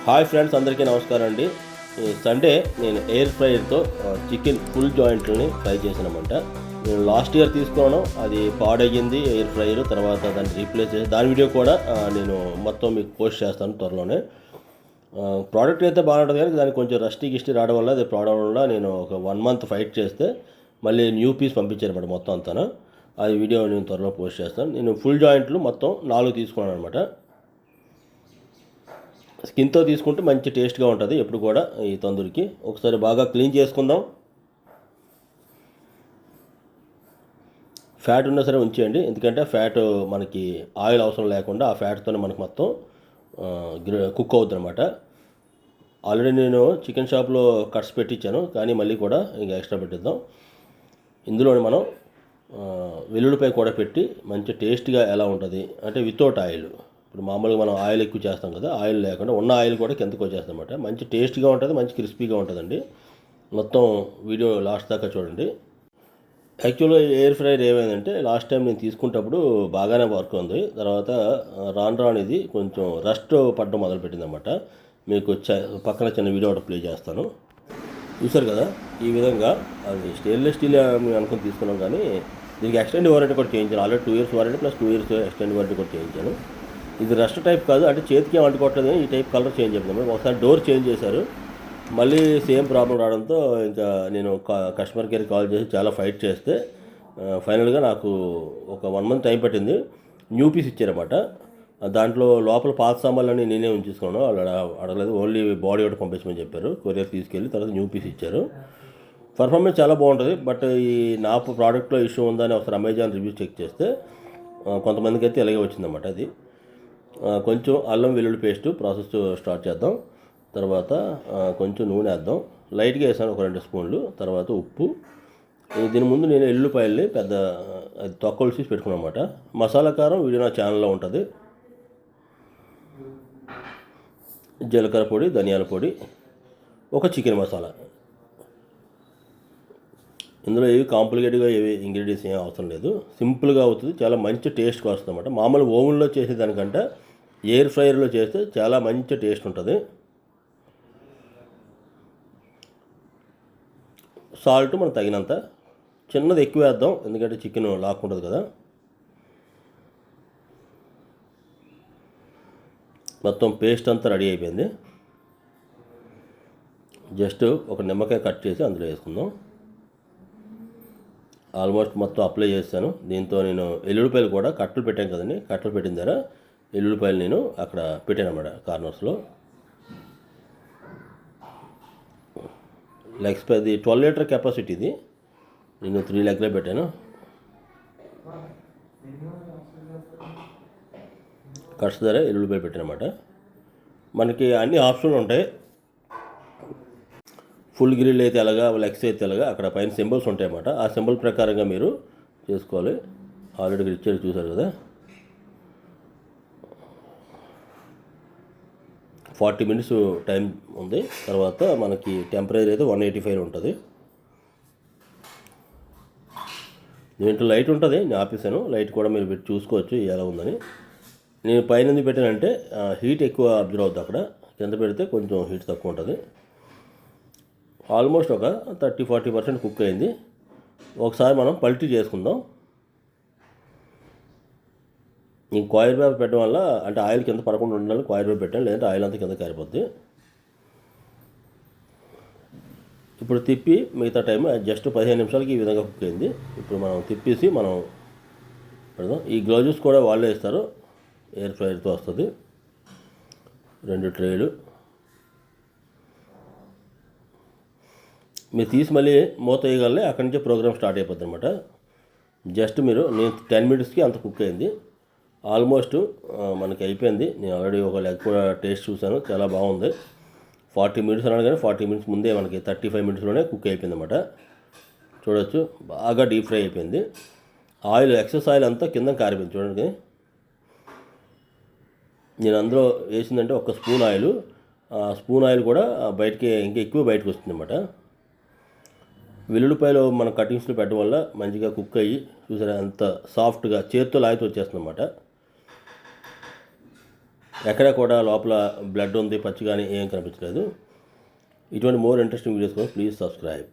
Hi friends, అందరికీ నమస్కారం అండి. ఈ సండే నేను ఎయిర్ ఫ్రైయర్తో చికెన్ ఫుల్ జాయింట్లని ఫ్రై చేశానమాట. నేను లాస్ట్ ఇయర్ తీసుకున్నాను, అది పాడయ్యింది ఎయిర్ ఫ్రైయర్. తర్వాత దాన్ని రీప్లేస్ చేసి దాని వీడియో కూడా నేను మొత్తం మీకు పోస్ట్ చేస్తాను త్వరలోనే. ప్రోడక్ట్ అయితే బాగా ఉంటుంది, కానీ దానికి కొంచెం గిష్టి రావడం వల్ల అది ప్రాబ్లం వల్ల నేను ఒక 1 month ఫైట్ చేస్తే మళ్ళీ న్యూ పీస్ పంపించారన్నమాట మొత్తం అంతా. అది వీడియో నేను త్వరలో పోస్ట్ చేస్తాను. నేను ఫుల్ జాయింట్లు మొత్తం 4 తీసుకున్నాను అనమాట. స్కిన్తో తీసుకుంటే మంచి టేస్ట్గా ఉంటుంది ఎప్పుడు కూడా. ఈ తందూరికి ఒకసారి బాగా క్లీన్ చేసుకుందాం. ఫ్యాట్ ఉన్నా సరే ఉంచేయండి, ఎందుకంటే ఫ్యాట్ మనకి ఆయిల్ అవసరం లేకుండా ఆ ఫ్యాట్తోనే మనకు మొత్తం కుక్ అవుతుంది అనమాట. ఆల్రెడీ నేను చికెన్ షాప్లో కట్స్ పెట్టించాను, కానీ మళ్ళీ కూడా ఇంకా ఎక్స్ట్రా పెట్టిద్దాం. ఇందులోనే మనం వెల్లుల్లిపాయ కూడా పెట్టి మంచి టేస్ట్గా ఎలా ఉంటుంది అంటే వితౌట్ ఆయిల్. ఇప్పుడు మామూలుగా మనం ఆయిల్ ఎక్కువ చేస్తాం కదా, ఆయిల్ లేకుండా ఉన్న ఆయిల్ కూడా కిందకు వచ్చేస్తాం అనమాట. మంచి టేస్ట్గా ఉంటుంది, మంచి క్రిస్పీగా ఉంటుందండి. మొత్తం వీడియో లాస్ట్ దాకా చూడండి. యాక్చువల్గా ఎయిర్ ఫ్రైయర్ ఏమైందంటే లాస్ట్ టైం నేను తీసుకునేటప్పుడు బాగానే వర్క్ ఉంది. తర్వాత రాను ఇది కొంచెం రస్ట్ పడడం మొదలుపెట్టింది అనమాట. మీకు పక్కన చిన్న వీడియో ఒకటి ప్లే చేస్తాను, చూసారు కదా. ఈ విధంగా అది స్టెయిన్లెస్ స్టీల్ మేము అనుకుని తీసుకున్నాం, కానీ దీనికి ఎక్స్టెండ్ వారంటీ కూడా చేయించాను. Already 2 years warranty plus 2 years extend warranty కూడా చేయించాను. ఇది రస్ట్ టైప్ కాదు, అంటే చేతికి ఏం అంటుకోవట్లేదు, ఈ టైప్ కలర్ చేంజ్ అయిపోయింది. ఒకసారి డోర్ చేంజ్ చేశారు, మళ్ళీ సేమ్ ప్రాబ్లం రావడంతో ఇంకా నేను కస్టమర్ కేర్ కాల్ చేసి చాలా ఫైట్ చేస్తే ఫైనల్గా నాకు ఒక 1 month టైం పట్టింది. న్యూ పీస్ ఇచ్చారన్నమాట. దాంట్లో లోపల పాత సామాన్లన్నీ నేనే ఉంచేసుకున్నాను, వాళ్ళు అడగలేదు. ఓన్లీ బాడీ ఒకటి పంపించమని చెప్పారు. కొరియర్ తీసుకెళ్ళి తర్వాత న్యూ పీస్ ఇచ్చారు. పర్ఫార్మెన్స్ చాలా బాగుంటుంది. బట్ ఈ నా ప్రోడక్ట్లో ఇష్యూ ఉందని ఒకసారి అమెజాన్ రివ్యూ చెక్ చేస్తే కొంతమందికి అయితే ఇలాగే వచ్చిందన్నమాట. అది కొంచెం అల్లం వెల్లుల్లి పేస్ట్ ప్రాసెస్ స్టార్ట్ చేద్దాం. తర్వాత కొంచెం నూనె వేద్దాం, లైట్గా వేసాను ఒక 2 స్పూన్లు. తర్వాత ఉప్పు. దీని ముందు నేను ఎల్లుల్లిపాయల్ని పెద్ద అది తొక్కలు తీసి పెట్టుకున్నాను అనమాట. మసాలా కారం వీడియో నా ఛానల్లో ఉంటుంది. జీలకర్ర పొడి, ధనియాల పొడి, ఒక చికెన్ మసాలా. ఇందులో ఏవి కాంప్లికేట్గా ఏవి ఇంగ్రీడియంట్స్ ఏం అవసరం లేదు, సింపుల్గా అవుతుంది. చాలా మంచి టేస్ట్గా వస్తుంది అన్నమాట. మామూలు ఓవెన్లో చేసేదానికంటే ఎయిర్ ఫ్రైయర్లో చేస్తే చాలా మంచి టేస్ట్ ఉంటుంది. సాల్ట్ మనకు తగినంత, చిన్నది ఎక్కువ వేద్దాం ఎందుకంటే చికెన్ లాక్కుంటుంది కదా. మొత్తం పేస్ట్ అంతా రెడీ అయిపోయింది. జస్ట్ ఒక నిమ్మకాయ కట్ చేసి అందులో వేసుకుందాం. ఆల్మోస్ట్ మొత్తం అప్లై చేస్తాను. దీంతో నేను ఎల్లుల్లిపాయలు కూడా కట్టలు పెట్టాను కదండి, కట్టలు పెట్టిన దగ్గర ఎల్లుల్లిపాయలు నేను అక్కడ పెట్టాను అన్నమాట కార్నర్స్లో. లెగ్స్ ఇది 12 liter కెపాసిటీ, ఇది నేను 3 legs పెట్టాను. కట్స్ దగ్గర ఎల్లుల్లిపాయలు పెట్టాను అన్నమాట. మనకి అన్ని ఆప్షన్లు ఉంటాయి. ఫుల్ గ్రిల్ అయితే ఎలాగా, లెగ్స్ అయితే ఎలాగా, అక్కడ పైన సింబల్స్ ఉంటాయన్నమాట. ఆ సింబల్ ప్రకారంగా మీరు చేసుకోవాలి. ఆల్రెడీ ఇచ్చారు చూసారు కదా. 40 minutes టైం ఉంది. తర్వాత మనకి టెంపరేచర్ అయితే 185 ఉంటుంది. దీంట్లో లైట్ ఉంటుంది, నేను ఆపేసాను. లైట్ కూడా మీరు పెట్టి చూసుకోవచ్చు ఎలా ఉందని. నేను పైన ఎందుకు పెట్టానంటే హీట్ ఎక్కువ అబ్జర్వ్ అవుతుంది అక్కడ, కింద పెడితే కొంచెం హీట్ తక్కువ ఉంటుంది. ఆల్మోస్ట్ ఒక 30-40% కుక్ అయింది. ఒకసారి మనం పల్టీ చేసుకుందాం. ఈ కాయిల్ పేపర్ పెట్టడం వల్ల అంటే ఆయిల్ కింద పడకుండా ఉండాలి, కాయిల్ పేపర్ పెట్టాను, లేదంటే ఆయిల్ అంతా కింద కారిపోద్ది. ఇప్పుడు తిప్పి మిగతా టైం జస్ట్ 15 నిమిషాలకి ఈ విధంగా కుక్ అయింది. ఇప్పుడు మనం తిప్పేసి మనం పెడదాం. ఈ గ్లౌజెస్ కూడా వాళ్ళే ఇస్తారు, ఎయిర్ ఫ్రైయర్తో వస్తుంది. 2 ట్రేలు మీరు తీసి మళ్ళీ మూత వేయగలనే, అక్కడి నుంచే ప్రోగ్రామ్ స్టార్ట్ అయిపోద్ది అనమాట. జస్ట్ నేను 10 minutesకి అంత కుక్ అయింది. ఆల్మోస్ట్ మనకి అయిపోయింది. నేను ఆల్రెడీ ఒక లెగ్ కూడా టేస్ట్ చూశాను, చాలా బాగుంది. 40 minutes అన్నాడు, కానీ 40 minutes ముందే మనకి 35 minutesలోనే కుక్ అయిపోయింది అనమాట. చూడవచ్చు, బాగా డీప్ ఫ్రై అయిపోయింది. ఆయిల్ ఎక్సెస్ ఆయిల్ అంతా కింద కారిపోయింది చూడండి. నేను అందులో వేసిందంటే 1 స్పూన్ ఆయిల్. ఆ స్పూన్ ఆయిల్ కూడా బయటికి ఇంకా ఎక్కువ బయటకు వస్తుంది అనమాట. వెల్లుల్లిపాయలు మన కటింగ్స్లో పెట్టడం వల్ల మంచిగా కుక్ అయ్యి చూసారా ఎంత సాఫ్ట్గా చేత్తో లాగితే వచ్చేస్తుంది అన్నమాట. ఎక్కడ కూడా లోపల బ్లడ్ ఉంది పచ్చి కానీ ఏం కనిపించలేదు. ఇటువంటి మోర్ ఇంట్రెస్టింగ్ వీడియోస్ కోసం ప్లీజ్ సబ్స్క్రైబ్.